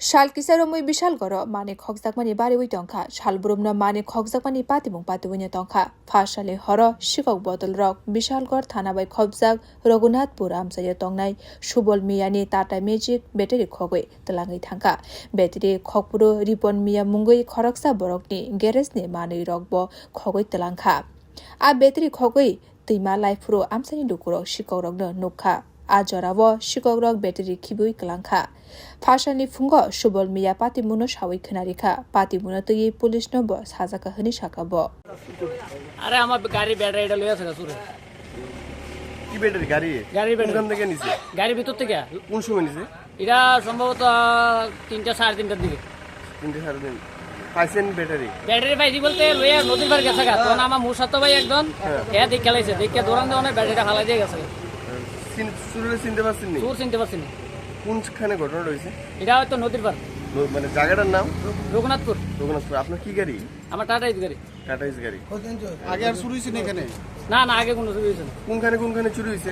Shalkisaromui Bishalgarh mane khokjakmani bariwi tongkha Shalburumna mane khokjakmani patimung patiwini tongkha Phashale horo sikok botol rok Bishalgarh thana bai khobjak Ragunathpur amsaye tongnai Subol miyani Tata Magic battery khogoi telangai thangka battery khokpuro ripon miya mungoi khoraksa borokni garage ni manui rokbo khogoi telangkha a battery khogoi tuima laifuro amsani lukurok sikok rokno nukha Ajorabo sikok battery kibui kelangkha Phashani fungo Subol miya patimuno sawai khnarikha patimuno tui police no bo sajaka hani sakabo আরে আমার গাড়ি ব্যাটারিটা লইয়া আছে সুরে কি battery গাড়ি কোন থেকে নিছে গাড়ি ভিতর থেকে কোন সময় নিছে এটা সম্ভবত 3টা 3:30টার দিকে 3টা 3:30 পাইছেন ব্যাটারি পাইছি বলতে লইয়া নদীর পার গেছে গা তখন আমার মুসাতো ভাই একজন এ দেখে লাইছে দেখে দৌড়ান দিয়ে অনেক ব্যাটারিটা ফালাই দিয়ে গেছে সুরে চিনতে পারছেন নি সুর চিনতে পারছেন কোনখানে ঘটনা হইছে এটা হয়তো নদীর পার মানে জায়গাটার নাম রঘুনাথপুর আপনার কি গাড়ি আমার টাটা গাড়ি আগে আর চুরি হইছে না এখানে না আগে কোনো চুরি হইছে না কোনখানে চুরি হইছে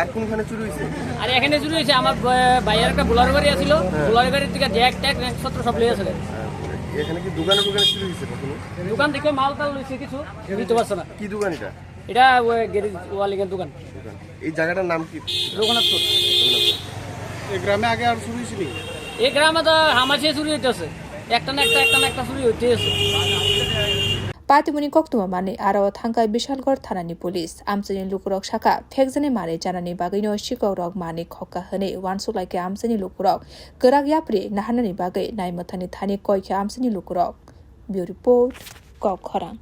আর কোনখানে চুরি হইছে আর এখানে চুরি হইছে আমার ভাইয়ের একটা বোলার গাড়ি আছিল বোলার গাড়ির থেকে জ্যাক ট্যাক সত্র সব লইয়া আছে এখানে কি দোকানে চুরি হইছে কখনো দোকান থেকে মাল টাল লইছে কিছু দিতে পারছে না কি দোকান এটা গ্যারেজ ওয়ালিগান দোকান এই জায়গাটার নাম কি রঘুনাথপুর এই গ্রামে আগে আর চুরি হইছিল এই গ্রামে তো হামাশে চুরি হইতেছে একটা না একটা চুরি হইতেছে Patimuni koktuma mane arawa thangka Bishalgarh thanani police amchani lukurok saka phekjane mare janani bagino sikok rok mane khokka hane wansulai amchani lukurok gorak yapri nahanani bagai naimathani thani koikha amchani lukurok Bureau report Kok Khorang